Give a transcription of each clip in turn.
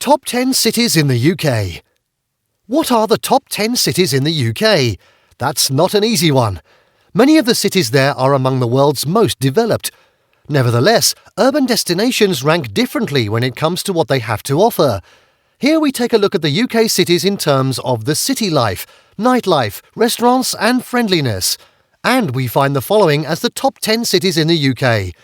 Top 10 cities in the UK. What are the top 10 cities in the UK? That's not an easy one. Many of the cities there are among the world's most developed. Nevertheless, urban destinations rank differently when it comes to what they have to offer. Here we take a look at the UK cities in terms of the city life, nightlife, restaurants and friendliness. And we find the following as the top 10 cities in the UK.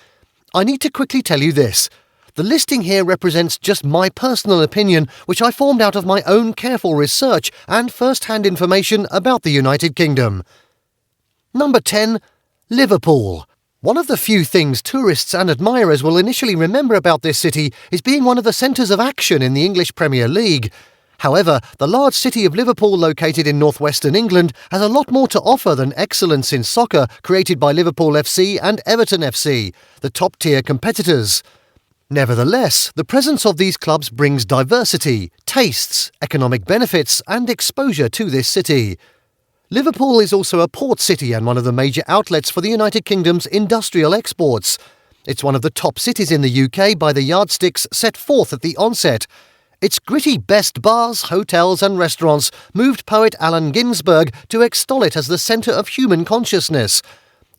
I need to quickly tell you this. The listing here represents just my personal opinion, which I formed out of my own careful research and first-hand information about the United Kingdom. Number 10. Liverpool. One of the few things tourists and admirers will initially remember about this city is being one of the centres of action in the English Premier League. However, the large city of Liverpool, located in northwestern England, has a lot more to offer than excellence in soccer created by Liverpool FC and Everton FC, the top-tier competitors. Nevertheless, the presence of these clubs brings diversity, tastes, economic benefits and exposure to this city. Liverpool is also a port city and one of the major outlets for the United Kingdom's industrial exports. It's one of the top cities in the UK by the yardsticks set forth at the onset. Its gritty best bars, hotels and restaurants moved poet Allen Ginsberg to extol it as the centre of human consciousness.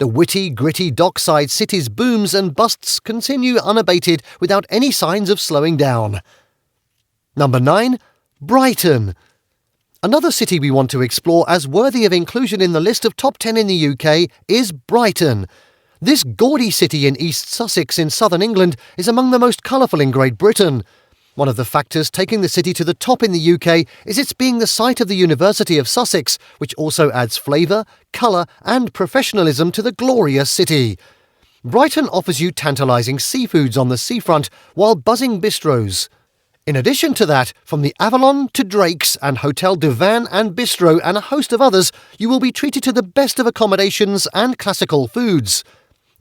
The witty, gritty dockside city's booms and busts continue unabated without any signs of slowing down. Number 9. Brighton. Another city we want to explore as worthy of inclusion in the list of top 10 in the UK is Brighton. This gaudy city in East Sussex in southern England is among the most colourful in Great Britain. One of the factors taking the city to the top in the UK is its being the site of the University of Sussex, which also adds flavour, colour and professionalism to the glorious city. Brighton offers you tantalising seafoods on the seafront while buzzing bistros. In addition to that, from the Avalon to Drake's and Hotel du Vin and Bistro and a host of others, you will be treated to the best of accommodations and classical foods.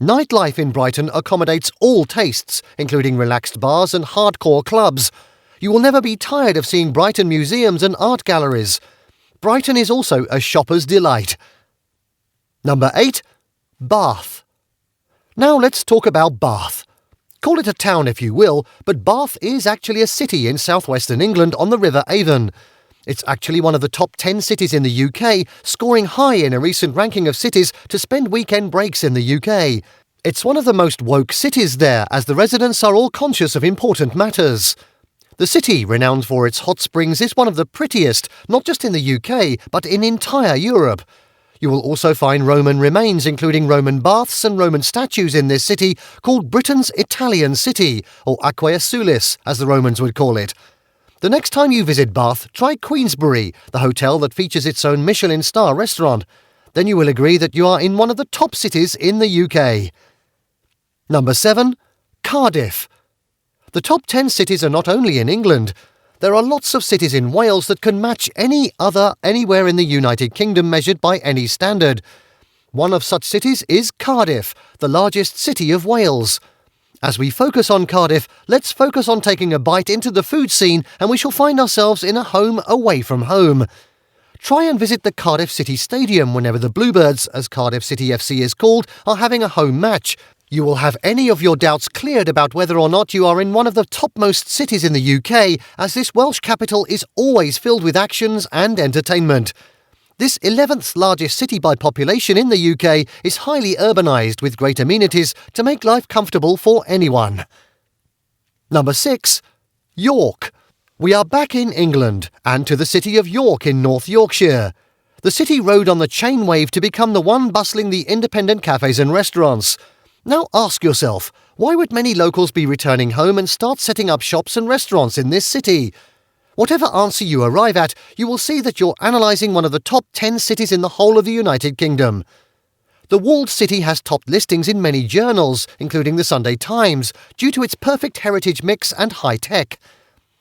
Nightlife in Brighton accommodates all tastes, including relaxed bars and hardcore clubs. You will never be tired of seeing Brighton museums and art galleries. Brighton is also a shopper's delight. Number 8. Bath. Now let's talk about Bath. Call it a town if you will, but Bath is actually a city in southwestern England on the River Avon. It's actually one of the top 10 cities in the UK, scoring high in a recent ranking of cities to spend weekend breaks in the UK. It's one of the most woke cities there, as the residents are all conscious of important matters. The city, renowned for its hot springs, is one of the prettiest, not just in the UK, but in entire Europe. You will also find Roman remains, including Roman baths and Roman statues in this city, called Britain's Italian City, or Aquae Sulis, as the Romans would call it. The next time you visit Bath, try Queensbury, the hotel that features its own Michelin star restaurant. Then you will agree that you are in one of the top cities in the UK. Number 7. Cardiff. The top 10 cities are not only in England. There are lots of cities in Wales that can match any other anywhere in the United Kingdom measured by any standard. One of such cities is Cardiff, the largest city of Wales. As we focus on Cardiff, let's focus on taking a bite into the food scene and we shall find ourselves in a home away from home. Try and visit the Cardiff City Stadium whenever the Bluebirds, as Cardiff City FC is called, are having a home match. You will have any of your doubts cleared about whether or not you are in one of the topmost cities in the UK, as this Welsh capital is always filled with actions and entertainment. This 11th largest city by population in the UK is highly urbanised with great amenities to make life comfortable for anyone. Number 6. York. We are back in England and to the city of York in North Yorkshire. The city rode on the chain wave to become the one bustling the independent cafes and restaurants. Now ask yourself, why would many locals be returning home and start setting up shops and restaurants in this city? Whatever answer you arrive at, you will see that you're analysing one of the top 10 cities in the whole of the United Kingdom. The walled city has topped listings in many journals, including the Sunday Times, due to its perfect heritage mix and high tech.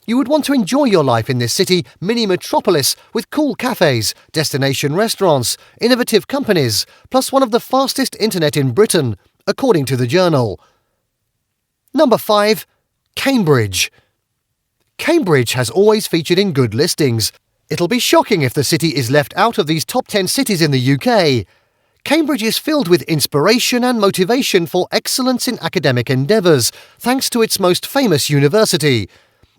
You would want to enjoy your life in this city mini-metropolis with cool cafes, destination restaurants, innovative companies, plus one of the fastest internet in Britain, according to the journal. Number 5. Cambridge. Cambridge has always featured in good listings. It'll be shocking if the city is left out of these top 10 cities in the UK. Cambridge is filled with inspiration and motivation for excellence in academic endeavours, thanks to its most famous university.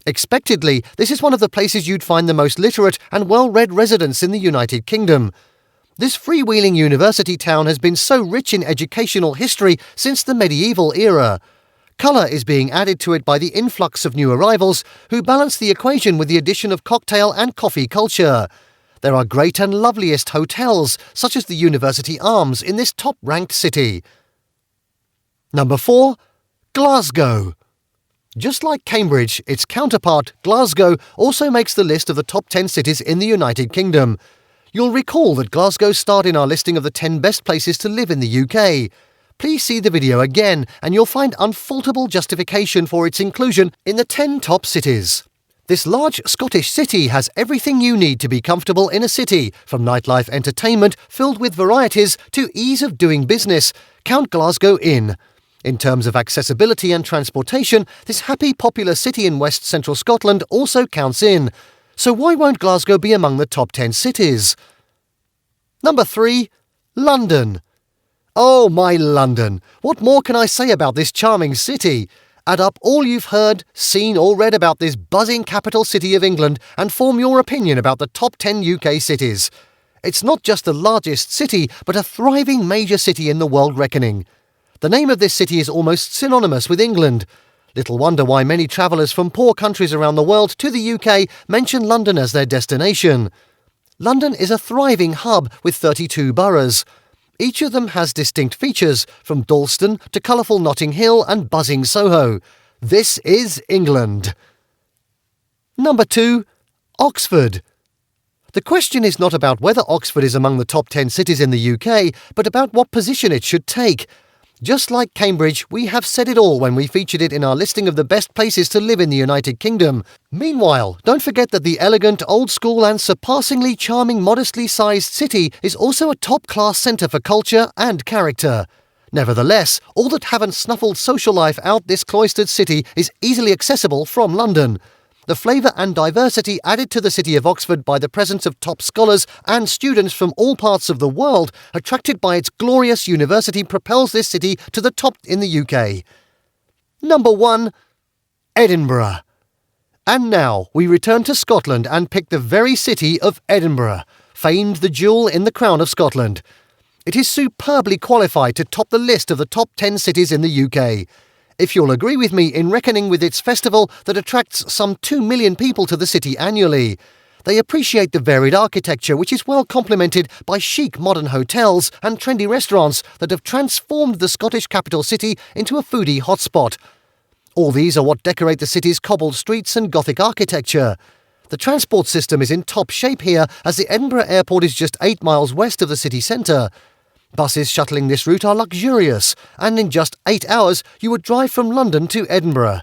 Expectedly, this is one of the places you'd find the most literate and well-read residents in the United Kingdom. This freewheeling university town has been so rich in educational history since the medieval era. Colour is being added to it by the influx of new arrivals who balance the equation with the addition of cocktail and coffee culture. There are great and loveliest hotels, such as the University Arms, in this top-ranked city. Number 4. Glasgow. Just like Cambridge, its counterpart, Glasgow, also makes the list of the top 10 cities in the United Kingdom. You'll recall that Glasgow starred in our listing of the 10 best places to live in the UK. Please see the video again and you'll find unfaultable justification for its inclusion in the 10 top cities. This large Scottish city has everything you need to be comfortable in a city, from nightlife entertainment filled with varieties to ease of doing business. Count Glasgow in. In terms of accessibility and transportation, this happy, popular city in West Central Scotland also counts in. So why won't Glasgow be among the top 10 cities? Number 3. London. Oh, my London! What more can I say about this charming city? Add up all you've heard, seen or read about this buzzing capital city of England and form your opinion about the top 10 UK cities. It's not just the largest city, but a thriving major city in the world reckoning. The name of this city is almost synonymous with England. Little wonder why many travellers from poor countries around the world to the UK mention London as their destination. London is a thriving hub with 32 boroughs. Each of them has distinct features, from Dalston to colourful Notting Hill and buzzing Soho. This is England. Number 2. Oxford. The question is not about whether Oxford is among the top 10 cities in the UK, but about what position it should take. Just like Cambridge, we have said it all when we featured it in our listing of the best places to live in the United Kingdom. Meanwhile, don't forget that the elegant, old-school and surpassingly charming, modestly sized city is also a top-class centre for culture and character. Nevertheless, all that haven't snuffled social life out this cloistered city is easily accessible from London. The flavour and diversity added to the city of Oxford by the presence of top scholars and students from all parts of the world, attracted by its glorious university, propels this city to the top in the UK. Number 1. Edinburgh. And now we return to Scotland and pick the very city of Edinburgh, famed the jewel in the crown of Scotland. It is superbly qualified to top the list of the top 10 cities in the UK. If you'll agree with me in reckoning with its festival that attracts some 2 million people to the city annually. They appreciate the varied architecture, which is well complemented by chic modern hotels and trendy restaurants that have transformed the Scottish capital city into a foodie hotspot. All these are what decorate the city's cobbled streets and Gothic architecture. The transport system is in top shape here, as the Edinburgh airport is just 8 miles west of the city centre. Buses shuttling this route are luxurious, and in just 8 hours you would drive from London to Edinburgh.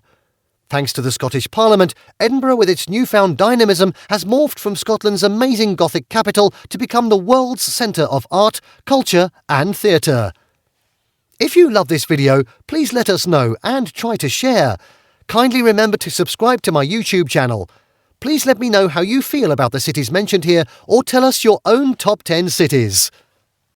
Thanks to the Scottish Parliament, Edinburgh with its newfound dynamism has morphed from Scotland's amazing Gothic capital to become the world's centre of art, culture and theatre. If you love this video, please let us know and try to share. Kindly remember to subscribe to my YouTube channel. Please let me know how you feel about the cities mentioned here, or tell us your own top 10 cities.